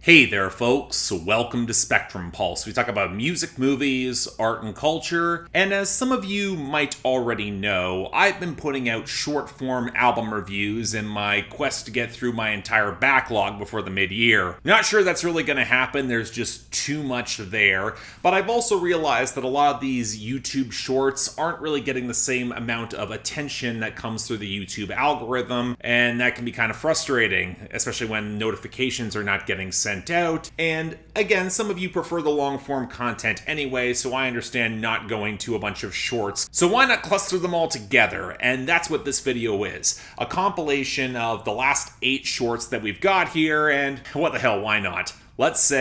Hey there, folks. Welcome to Spectrum Pulse. We talk about music, movies, art, and culture. And as some of you might already know, I've been putting out short-form album reviews in my quest to get through my entire backlog before the mid-year. Not sure that's really going to happen. There's just too much there. But I've also realized that a lot of these YouTube shorts aren't really getting the same amount of attention that comes through the YouTube algorithm. And that can be kind of frustrating, especially when notifications are not getting sent out. And again, some of you prefer the long form content anyway, so I understand not going to a bunch of shorts. So why not cluster them all together? And that's what this video is. A compilation of the last 8 shorts that we've got here, and what the hell, why not? Let's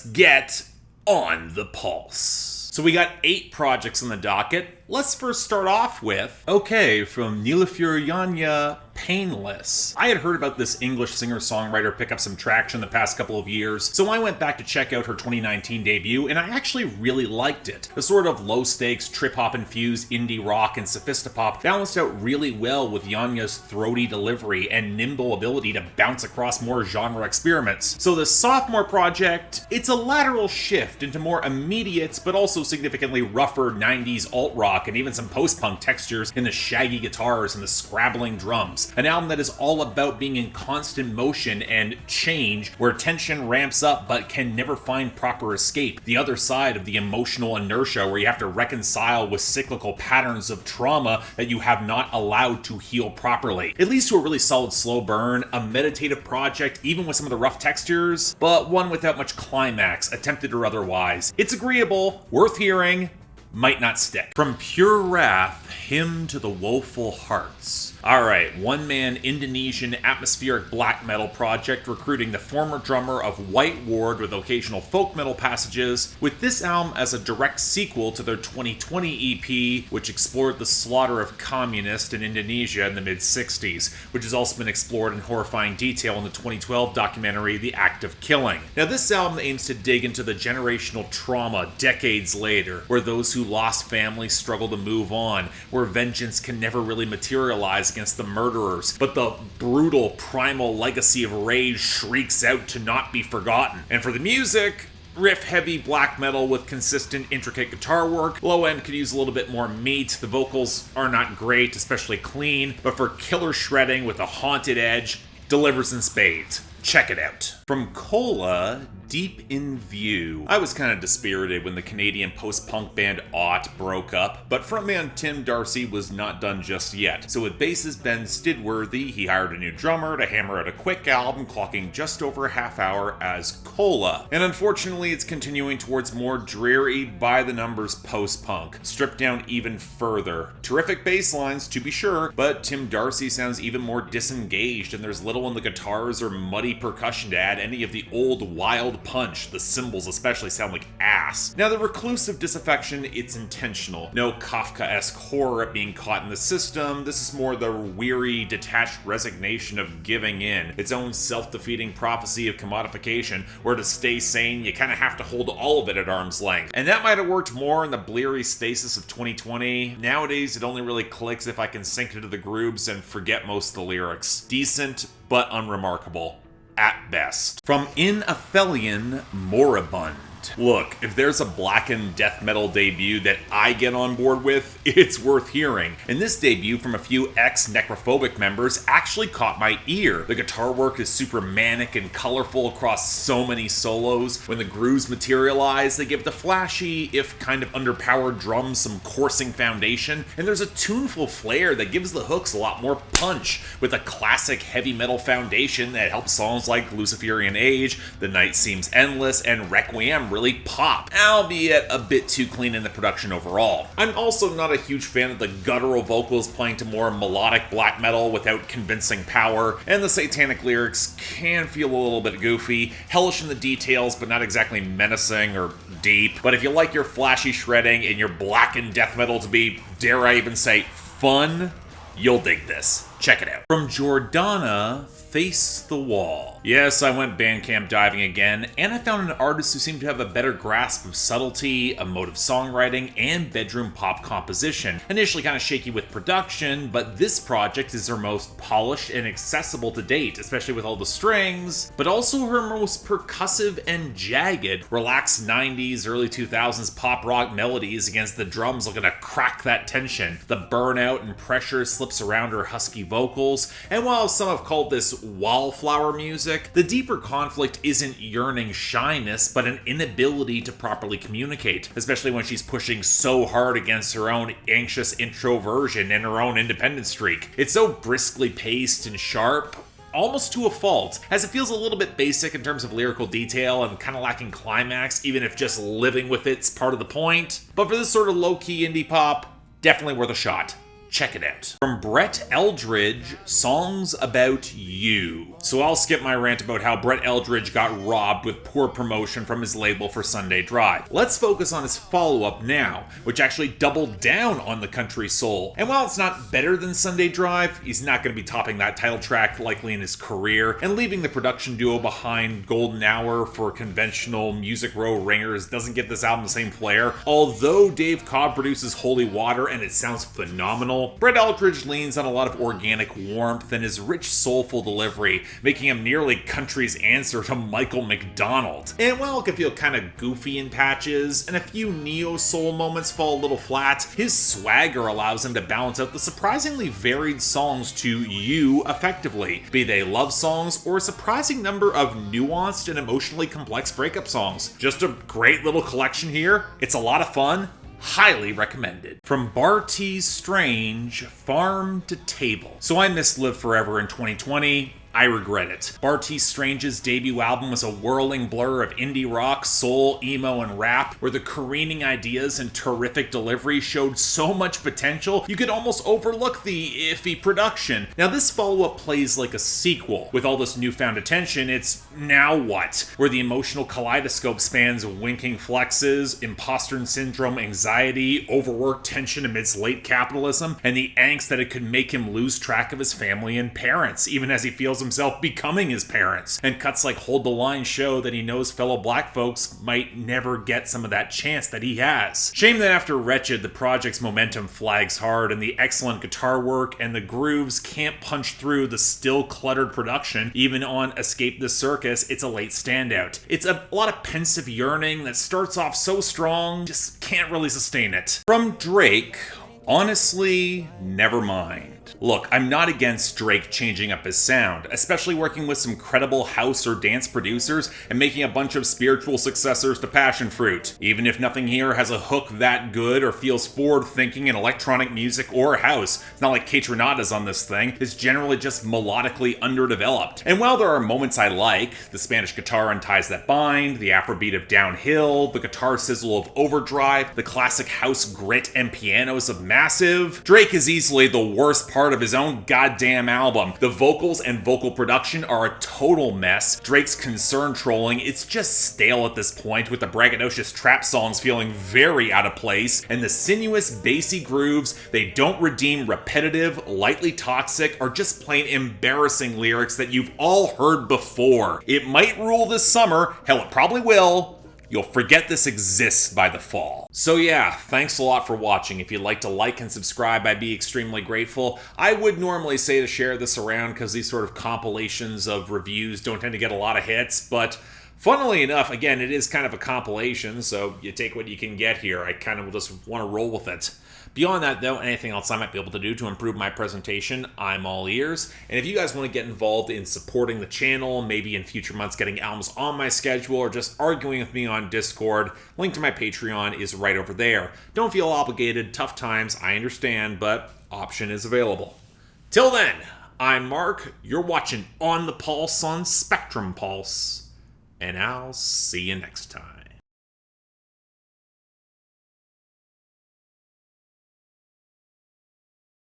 get on the pulse. So we got 8 projects on the docket. Let's first start off with, from Nilüfer Yanya, PAINLESS. I had heard about this English singer-songwriter pick up some traction the past couple of years, so I went back to check out her 2019 debut, and I actually really liked it. The sort of low-stakes, trip-hop-infused indie rock and sophistopop balanced out really well with Yanya's throaty delivery and nimble ability to bounce across more genre experiments. So the sophomore project, it's a lateral shift into more immediate, but also significantly rougher 90s alt-rock and even some post-punk textures in the shaggy guitars and the scrabbling drums. An album that is all about being in constant motion and change, where tension ramps up but can never find proper escape. The other side of the emotional inertia where you have to reconcile with cyclical patterns of trauma that you have not allowed to heal properly. It leads to a really solid slow burn, a meditative project even with some of the rough textures, but one without much climax, attempted or otherwise. It's agreeable, worth hearing, might not stick. From Pure Wrath, Hymn to the Woeful Hearts. Alright, one-man Indonesian atmospheric black metal project recruiting the former drummer of White Ward with occasional folk metal passages, with this album as a direct sequel to their 2020 EP, which explored the slaughter of communists in Indonesia in the mid-60s, which has also been explored in horrifying detail in the 2012 documentary The Act of Killing. Now, this album aims to dig into the generational trauma decades later, where those who lost family struggle to move on, where vengeance can never really materialize against the murderers, but the brutal primal legacy of rage shrieks out to not be forgotten. And for the music, riff-heavy black metal with consistent, intricate guitar work. Low end could use a little bit more meat. The vocals are not great, especially clean, but for killer shredding with a haunted edge, delivers in spades. Check it out. From Cola, Deep in View. I was kind of dispirited when the Canadian post-punk band Ought broke up, but frontman Tim Darcy was not done just yet. So with bassist Ben Stidworthy, he hired a new drummer to hammer out a quick album, clocking just over a half hour as Cola. And unfortunately, it's continuing towards more dreary, by-the-numbers post-punk, stripped down even further. Terrific bass lines, to be sure, but Tim Darcy sounds even more disengaged, and there's little in the guitars or muddy percussion to add any of the old wild punch. The cymbals especially sound like ass. Now, the reclusive disaffection, it's intentional. No Kafka-esque horror at being caught in the system. This is more the weary, detached resignation of giving in. Its own self-defeating prophecy of commodification, where to stay sane, you kind of have to hold all of it at arm's length. And that might have worked more in the bleary stasis of 2020. Nowadays, it only really clicks if I can sink into the grooves and forget most of the lyrics. Decent, but unremarkable. At best. From In Aphelion, Moribund. Look, if there's a blackened death metal debut that I get on board with, it's worth hearing. And this debut from a few ex-necrophobic members actually caught my ear. The guitar work is super manic and colorful across so many solos. When the grooves materialize, they give the flashy, if kind of underpowered drums some coursing foundation. And there's a tuneful flair that gives the hooks a lot more punch, with a classic heavy metal foundation that helps songs like Luciferian Age, The Night Seems Endless, and Requiem really pop, albeit a bit too clean in the production overall. I'm also not a huge fan of the guttural vocals playing to more melodic black metal without convincing power, and the satanic lyrics can feel a little bit goofy, hellish in the details, but not exactly menacing or deep. But if you like your flashy shredding and your blackened death metal to be, dare I even say, fun, you'll dig this. Check it out. From Jordana, Face the Wall. Yes, I went Bandcamp diving again, and I found an artist who seemed to have a better grasp of subtlety, emotive songwriting, and bedroom pop composition. Initially kind of shaky with production, but this project is her most polished and accessible to date, especially with all the strings, but also her most percussive and jagged, relaxed 90s, early 2000s pop rock melodies against the drums looking to crack that tension. The burnout and pressure slips around her husky vocals, and while some have called this wallflower music, the deeper conflict isn't yearning shyness, but an inability to properly communicate, especially when she's pushing so hard against her own anxious introversion and her own independent streak. It's so briskly paced and sharp, almost to a fault, as it feels a little bit basic in terms of lyrical detail and kind of lacking climax, even if just living with it's part of the point. But for this sort of low-key indie pop, definitely worth a shot. Check it out. From Brett Eldredge, Songs About You. So I'll skip my rant about how Brett Eldredge got robbed with poor promotion from his label for Sunday Drive. Let's focus on his follow-up now, which actually doubled down on the country soul. And while it's not better than Sunday Drive, he's not going to be topping that title track likely in his career, and leaving the production duo behind Golden Hour for conventional Music Row ringers doesn't give this album the same flair. Although Dave Cobb produces Holy Water and it sounds phenomenal, Brett Eldredge leans on a lot of organic warmth and his rich, soulful delivery, making him nearly country's answer to Michael McDonald. And while it can feel kind of goofy in patches, and a few neo-soul moments fall a little flat, his swagger allows him to balance out the surprisingly varied songs to you effectively, be they love songs or a surprising number of nuanced and emotionally complex breakup songs. Just a great little collection here. It's a lot of fun. Highly recommended. From Bartees Strange, Farm to Table. So I missed Live Forever in 2020. I regret it. Bartees Strange's debut album was a whirling blur of indie rock, soul, emo, and rap, where the careening ideas and terrific delivery showed so much potential you could almost overlook the iffy production. Now this follow-up plays like a sequel. With all this newfound attention, it's now what? Where the emotional kaleidoscope spans winking flexes, imposter syndrome anxiety, overworked tension amidst late capitalism, and the angst that it could make him lose track of his family and parents, even as he feels himself becoming his parents. And cuts like Hold the Line show that he knows fellow black folks might never get some of that chance that he has. Shame that after Wretched, the project's momentum flags hard and the excellent guitar work and the grooves can't punch through the still cluttered production. Even on Escape the Circus, it's a late standout. It's a lot of pensive yearning that starts off so strong, just can't really sustain it. From Drake, honestly, Nevermind. Look, I'm not against Drake changing up his sound, especially working with some credible house or dance producers and making a bunch of spiritual successors to Passion Fruit. Even if nothing here has a hook that good or feels forward-thinking in electronic music or house, it's not like Kate Renata's on this thing, it's generally just melodically underdeveloped. And while there are moments I like, the Spanish guitar unties that bind, the Afrobeat of Downhill, the guitar sizzle of Overdrive, the classic house grit and pianos of Massive, Drake is easily the worst part of his own goddamn album. The vocals and vocal production are a total mess. Drake's concern trolling, it's just stale at this point, with the braggadocious trap songs feeling very out of place, and the sinuous bassy grooves, they don't redeem repetitive, lightly toxic, or just plain embarrassing lyrics that you've all heard before. It might rule this summer, hell it probably will. You'll forget this exists by the fall. So yeah, thanks a lot for watching. If you'd like to like and subscribe, I'd be extremely grateful. I would normally say to share this around because these sort of compilations of reviews don't tend to get a lot of hits, but funnily enough, again, it is kind of a compilation, so you take what you can get here. I kind of just want to roll with it. Beyond that, though, anything else I might be able to do to improve my presentation, I'm all ears. And if you guys want to get involved in supporting the channel, maybe in future months getting albums on my schedule, or just arguing with me on Discord, link to my Patreon is right over there. Don't feel obligated, tough times, I understand, but option is available. Till then, I'm Mark, you're watching On the Pulse on Spectrum Pulse, and I'll see you next time.